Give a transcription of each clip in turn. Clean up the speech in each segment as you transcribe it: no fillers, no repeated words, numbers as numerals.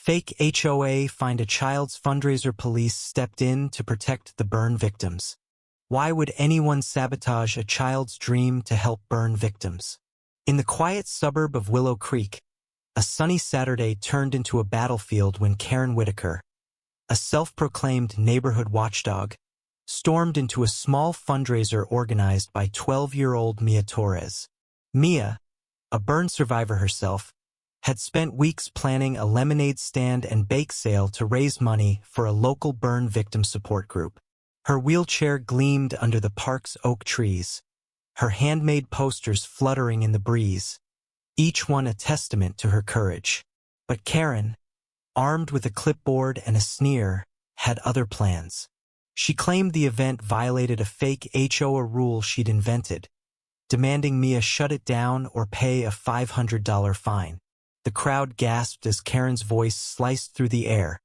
Fake HOA find a child's fundraiser. Police stepped in to protect the burn victims. Why would anyone sabotage a child's dream to help burn victims? In the quiet suburb of Willow Creek, a sunny Saturday turned into a battlefield when Karen Whitaker, a self-proclaimed neighborhood watchdog, stormed into a small fundraiser organized by 12-year-old Mia Torres. Mia, a burn survivor herself, had spent weeks planning a lemonade stand and bake sale to raise money for a local burn victim support group. Her wheelchair gleamed under the park's oak trees, her handmade posters fluttering in the breeze, each one a testament to her courage. But Karen, armed with a clipboard and a sneer, had other plans. She claimed the event violated a fake HOA rule she'd invented, demanding Mia shut it down or pay a $500 fine. The crowd gasped as Karen's voice sliced through the air,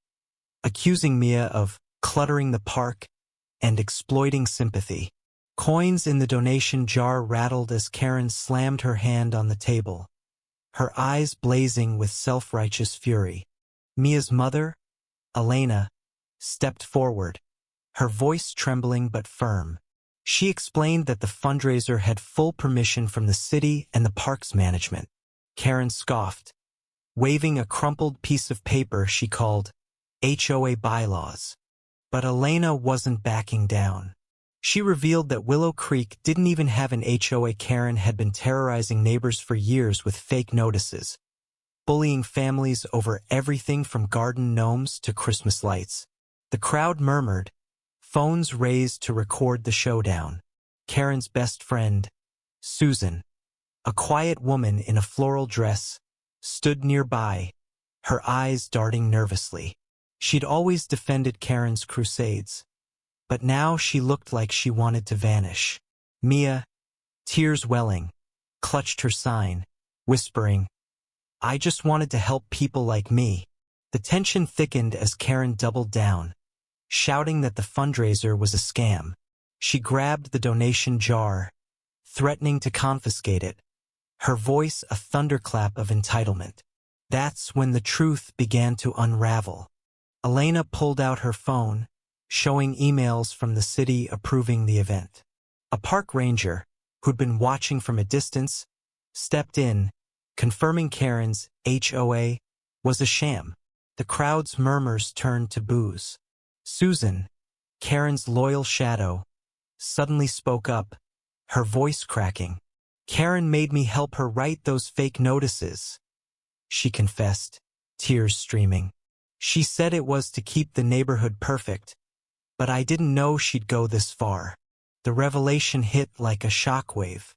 accusing Mia of cluttering the park and exploiting sympathy. Coins in the donation jar rattled as Karen slammed her hand on the table, her eyes blazing with self-righteous fury. Mia's mother, Elena, stepped forward, her voice trembling but firm. She explained that the fundraiser had full permission from the city and the park's management. Karen scoffed, waving a crumpled piece of paper she called HOA bylaws. But Elena wasn't backing down. She revealed that Willow Creek didn't even have an HOA. Karen had been terrorizing neighbors for years with fake notices, bullying families over everything from garden gnomes to Christmas lights. The crowd murmured, phones raised to record the showdown. Karen's best friend, Susan, a quiet woman in a floral dress, stood nearby, her eyes darting nervously. She'd always defended Karen's crusades, but now she looked like she wanted to vanish. Mia, tears welling, clutched her sign, whispering, "I just wanted to help people like me." The tension thickened as Karen doubled down, shouting that the fundraiser was a scam. She grabbed the donation jar, threatening to confiscate it, her voice a thunderclap of entitlement. That's when the truth began to unravel. Elena pulled out her phone, showing emails from the city approving the event. A park ranger, who'd been watching from a distance, stepped in, confirming Karen's HOA was a sham. The crowd's murmurs turned to boos. Susan, Karen's loyal shadow, suddenly spoke up, her voice cracking. "Karen made me help her write those fake notices," she confessed, tears streaming. "She said it was to keep the neighborhood perfect, but I didn't know she'd go this far." The revelation hit like a shockwave.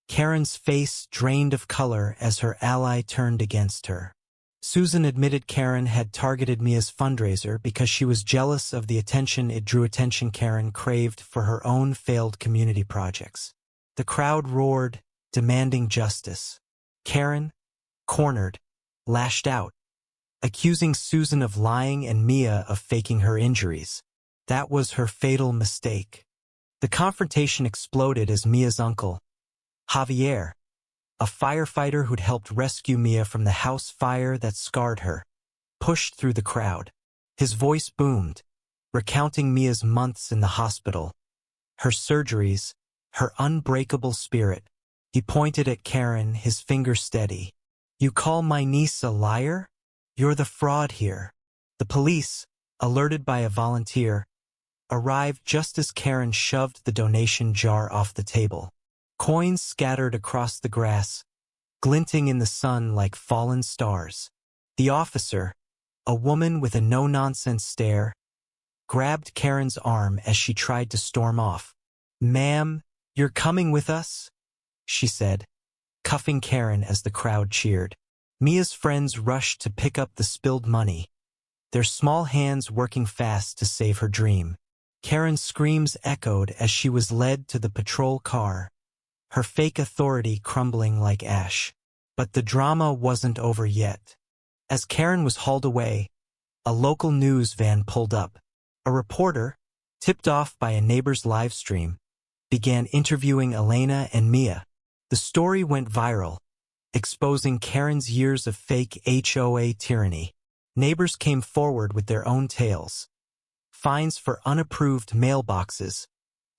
Karen's face drained of color as her ally turned against her. Susan admitted Karen had targeted Mia's fundraiser because she was jealous of the attention it drew. Attention Karen craved for her own failed community projects. The crowd roared, demanding justice. Karen, cornered, lashed out, accusing Susan of lying and Mia of faking her injuries. That was her fatal mistake. The confrontation exploded as Mia's uncle, Javier, a firefighter who'd helped rescue Mia from the house fire that scarred her, pushed through the crowd. His voice boomed, recounting Mia's months in the hospital, her surgeries, her unbreakable spirit. He pointed at Karen, his finger steady. "You call my niece a liar? You're the fraud here." The police, alerted by a volunteer, arrived just as Karen shoved the donation jar off the table. Coins scattered across the grass, glinting in the sun like fallen stars. The officer, a woman with a no-nonsense stare, grabbed Karen's arm as she tried to storm off. "Ma'am, you're coming with us?" she said, cuffing Karen as the crowd cheered. Mia's friends rushed to pick up the spilled money, their small hands working fast to save her dream. Karen's screams echoed as she was led to the patrol car, her fake authority crumbling like ash. But the drama wasn't over yet. As Karen was hauled away, a local news van pulled up. A reporter, tipped off by a neighbor's live stream, began interviewing Elena and Mia. The story went viral, exposing Karen's years of fake HOA tyranny. Neighbors came forward with their own tales. Fines for unapproved mailboxes,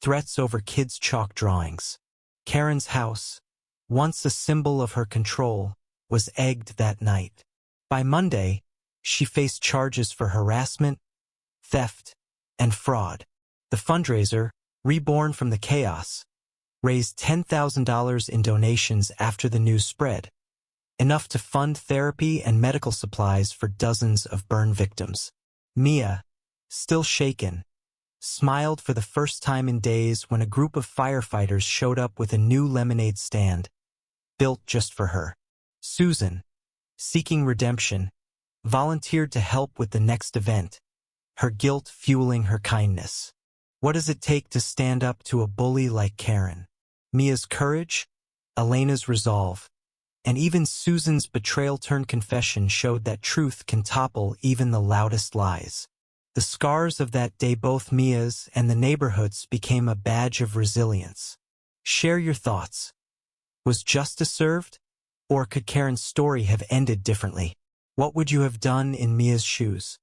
threats over kids' chalk drawings. Karen's house, once a symbol of her control, was egged that night. By Monday, she faced charges for harassment, theft, and fraud. The fundraiser, reborn from the chaos, raised $10,000 in donations after the news spread, enough to fund therapy and medical supplies for dozens of burn victims. Mia, still shaken, smiled for the first time in days when a group of firefighters showed up with a new lemonade stand, built just for her. Susan, seeking redemption, volunteered to help with the next event, her guilt fueling her kindness. What does it take to stand up to a bully like Karen? Mia's courage, Elena's resolve, and even Susan's betrayal-turned-confession showed that truth can topple even the loudest lies. The scars of that day, both Mia's and the neighborhood's, became a badge of resilience. Share your thoughts. Was justice served? Or could Karen's story have ended differently? What would you have done in Mia's shoes?